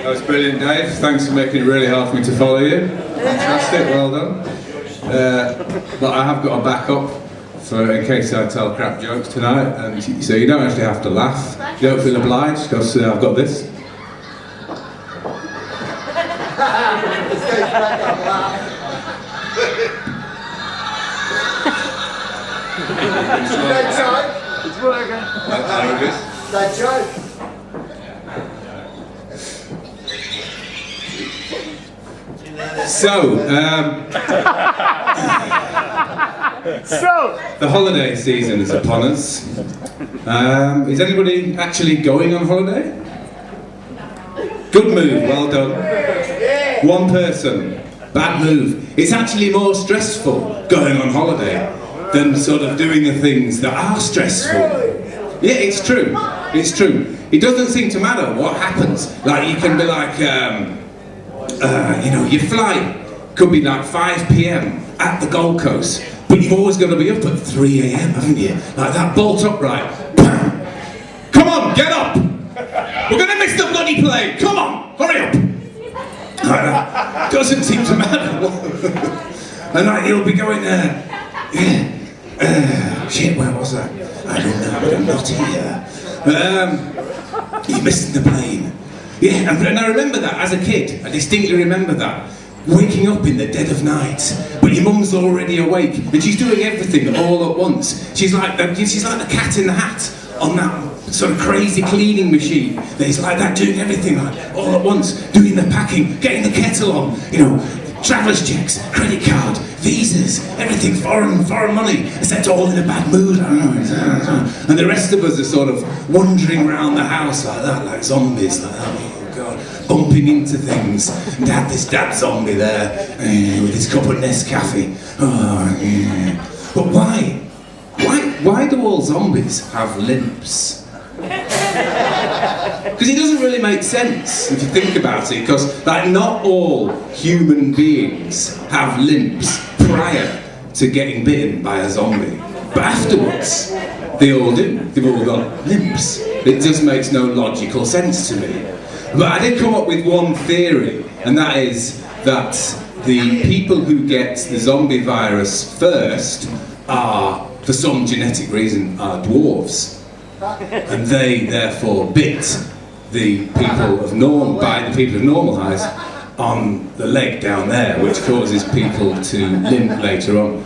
That was brilliant, Dave. Thanks for making it really hard for me to follow you. Fantastic, well done. But I have got a backup for in case I tell crap jokes tonight, and so you don't actually have to laugh. You don't feel obliged because I've got this. It's working. That joke. So, the holiday season is upon us. Is anybody actually going on holiday? Good move, well done. One person, bad move. It's actually more stressful going on holiday than sort of doing the things that are stressful. Yeah, it's true. It's true. It doesn't seem to matter what happens. Like, you can be like, you know, your flight could be like 5 p.m. at the Gold Coast, but you've always got to be up at 3 a.m, haven't you? Like that, bolt upright. Come on, get up! We're going to miss the bloody plane! Come on, hurry up! Like that. Doesn't seem to matter. And like, you'll be going, shit, where was I? I don't know, but I'm not here. You're missing the plane. Yeah, and I remember that as a kid. I distinctly remember that. Waking up in the dead of night, but your mum's already awake, and she's doing everything all at once. She's like the cat in the hat on that sort of crazy cleaning machine. There's like that, doing everything like all at once, doing the packing, getting the kettle on, you know, traveller's checks, credit card, visas, everything, foreign money, except all in a bad mood. I don't know. And the rest of us are sort of wandering around the house like that, like zombies, like that. Oh God, bumping into things. This dad zombie there with his cup of Nescafe. Oh, yeah. But why? Why do all zombies have limps? Because it doesn't really make sense if you think about it, because like not all human beings have limps prior to getting bitten by a zombie, but afterwards they all do. They've all got limps. It just makes no logical sense to me. But I did come up with one theory, and that is that the people who get the zombie virus first are, for some genetic reason, are dwarves. And they therefore bit the people of normal height on the leg down there, which causes people to limp later on.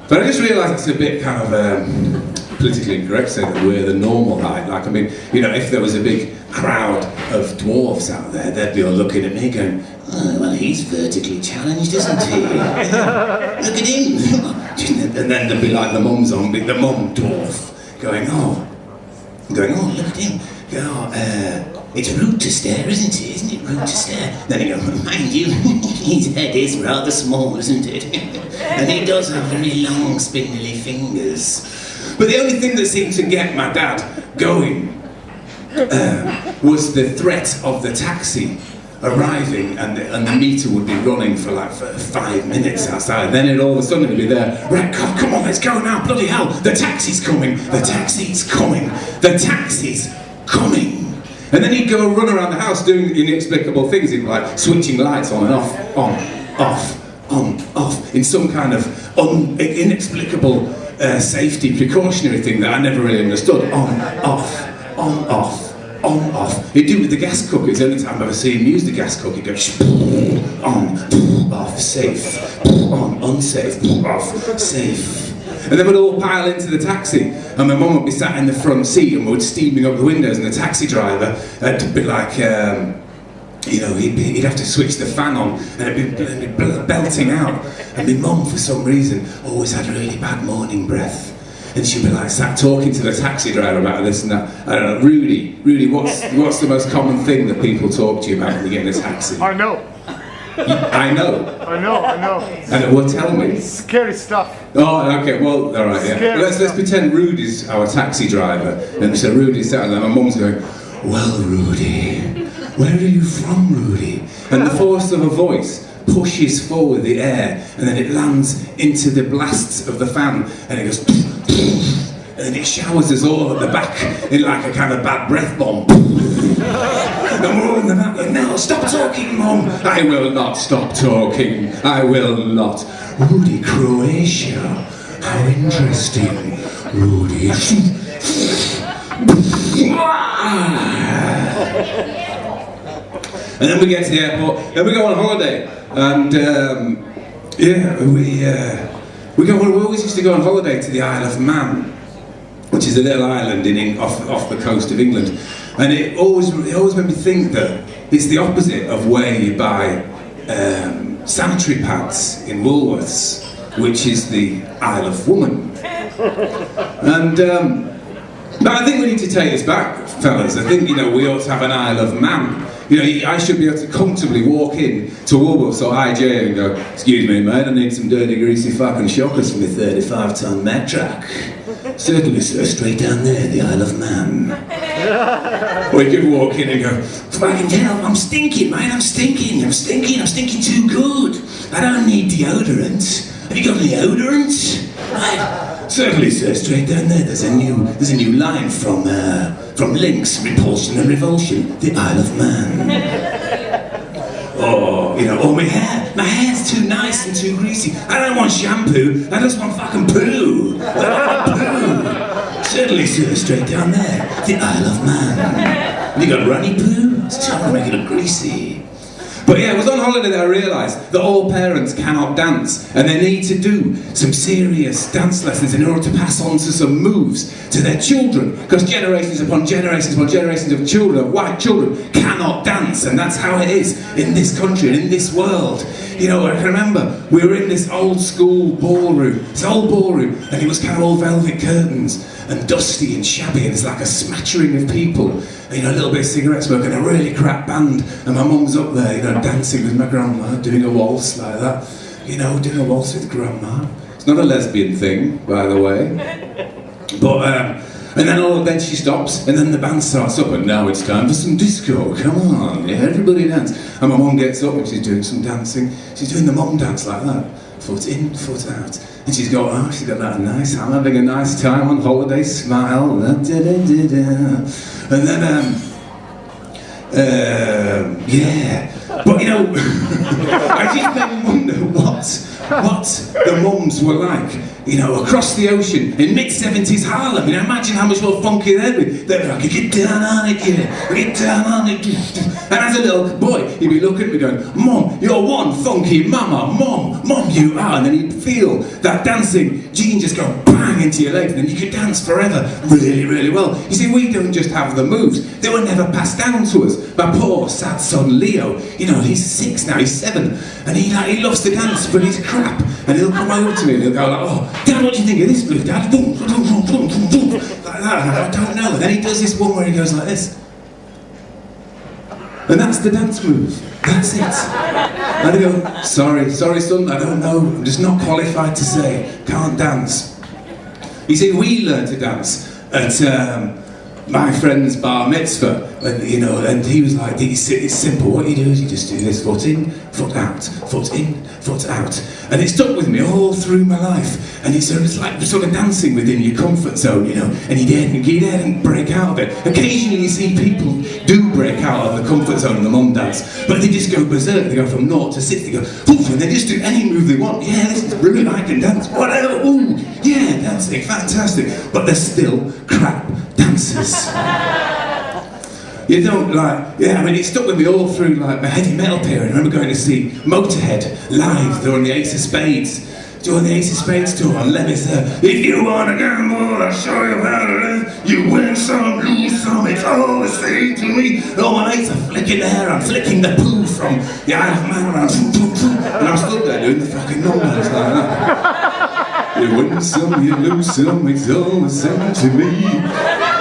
But I just realised it's a bit kind of politically incorrect to say that we're the normal height. Like, I mean, you know, if there was a big crowd of dwarves out there, they'd be all looking at me going, oh, well, he's vertically challenged, isn't he? Look at him. And then there'd be like the mum zombie, the mum dwarf, going, oh, look at him. Oh, it's rude to stare, isn't it? Isn't it rude to stare? Then he goes, mind you, his head is rather small, isn't it? And he does have very long, spindly fingers. But the only thing that seemed to get my dad going was the threat of the taxi arriving, and the meter would be running for like 5 minutes outside. Then it all of a sudden would be there. Right, God, come on, let's go now. Bloody hell, the taxi's coming. The taxi's coming. The taxi's coming. And then he'd go run around the house doing inexplicable things. He'd be like switching lights on and off, on, off, in some kind of inexplicable safety precautionary thing that I never really understood. On, off, on, off. On, off. He'd do it with the gas cooker. It's the only time I've ever seen him use the gas cooker. He'd go on, off, safe, on, unsafe, off, safe. And then we'd all pile into the taxi, and my mum would be sat in the front seat and we'd steaming up the windows, and the taxi driver would be like, you know, he'd have to switch the fan on, and it'd be belting out. And my mum, for some reason, always had really bad morning breath. And she'd be like sat talking to the taxi driver about this and that. I don't know, Rudy, what's the most common thing that people talk to you about when you get in a taxi? I know. I know. And well, tell me. Scary stuff. Oh, okay. Well, all right. Yeah. Let's pretend Rudy's our taxi driver, and so Rudy's sat there. My mum's going, "Well, Rudy, where are you from, Rudy?" And the force of a voice pushes forward the air, and then it lands into the blasts of the fan, and it goes, and then it showers us all at the back in like a kind of bad breath bomb. And we're all in the back going, no, stop talking, Mum. I will not stop talking. I will not. Rudy, Croatia. How interesting. Rudy. And then we get to the airport, then we go on holiday. And we always used to go on holiday to the Isle of Man, which is a little island off the coast of England. And it always made me think that it's the opposite of where you buy sanitary pads in Woolworths, which is the Isle of Woman. And but I think we need to take this back, fellas. I think, we ought to have an Isle of Man. I should be able to comfortably walk in to Woolworths or IJ and go, excuse me, mate, I need some dirty, greasy fucking shockers for my 35-ton Mack truck. Certainly, sir, straight down there, the Isle of Man. Or you could walk in and go, fucking hell, I'm stinking, mate, I'm stinking too good. I don't need deodorant. Have you got any deodorant? Right. Certainly, sir, straight down there, there's a new line from Lynx, Repulsion and Revulsion, the Isle of Man. Or my hair's too nice and too greasy. I don't want shampoo, I just want fucking poo. Certainly, sir, straight down there, the Isle of Man. Have you got runny poo? It's trying to make it look greasy. But yeah, it was on holiday that I realised that all parents cannot dance, and they need to do some serious dance lessons in order to pass on to some moves to their children, because generations upon generations upon generations of children, white children, cannot dance, and that's how it is in this country and in this world. I can remember we were in this old school ballroom, and it was kind of all velvet curtains and dusty and shabby, and it's like a smattering of people, a little bit of cigarette smoke and a really crap band, and my mum's up there, dancing with my grandma, doing a waltz like that, doing a waltz with grandma. It's not a lesbian thing, by the way, but and then she stops, and then the band starts up, and now it's time for some disco. Come on, yeah, everybody dance. And my mum gets up and she's doing some dancing. She's doing the mum dance like that, foot in, foot out. And she's got that nice, I'm having a nice time on holiday, smile, and then, yeah. But I just then wonder what the mums were like, across the ocean in mid-70s Harlem. Imagine how much more funky they'd be. They'd be like, get down on it, yeah, get down on it. And as a little boy, he'd be looking at me going, Mum, you're one funky mama, Mum, you are. And then he'd feel that dancing gene just go bang into your legs, and then you could dance forever really, really well. You see, we don't just have the moves, they were never passed down to us. My poor sad son Leo, he's 6 now, he's 7, and he loves to dance, but he's crap. And he'll come over to me and he'll go like, oh, Dad, what do you think of this move, Dad? Like that, and I don't know. And then he does this one where he goes like this. And that's the dance move. That's it. And I go, sorry son, I don't know. I'm just not qualified to say. Can't dance. You see, we learned to dance at my friend's bar mitzvah. And he was like, it's simple. What you do is you just do this, foot in, foot out, foot in, foot out. And it stuck with me all through my life. And it's like sort of dancing within your comfort zone, and you daren't break out of it. Occasionally you see people do break out of the comfort zone in the mum dance, but they just go berserk. They go from 0 to 6, they go, oof, and they just do any move they want. Yeah, this is brilliant, I can dance, whatever, ooh, yeah, dancing, fantastic. But they're still crap dancers. You don't it stuck with me all through my heavy metal period. I remember going to see Motorhead live during the Ace of Spades tour, and Lemmy said, if you want to gamble, I'll show you how to live. You win some, lose some, it's all the same to me. All my mates are flicking the hair, I'm flicking the poo from the Isle of Man, and I'm stood there doing the fucking numbers like that. You win some, you lose some, it's all the same to me.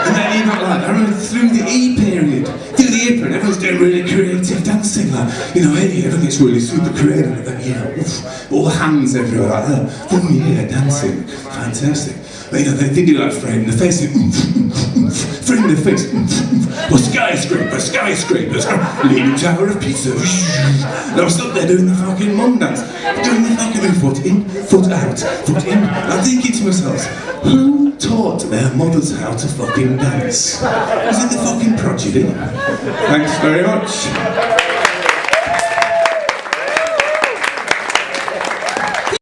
And then even I remember through the E period, everyone's doing really creative dancing, everything's really super creative, all hands everywhere like that. Oh yeah, dancing, fantastic. They do like frame the face, Fring their face. Well, skyscrapers, Leaning Tower of Pisa. And I was stuck there doing the fucking mum dance. Doing the fucking foot in, foot out, foot in. I'm thinking to myself, who taught their mothers how to fucking dance? Was it the fucking prodigy? Thanks very much.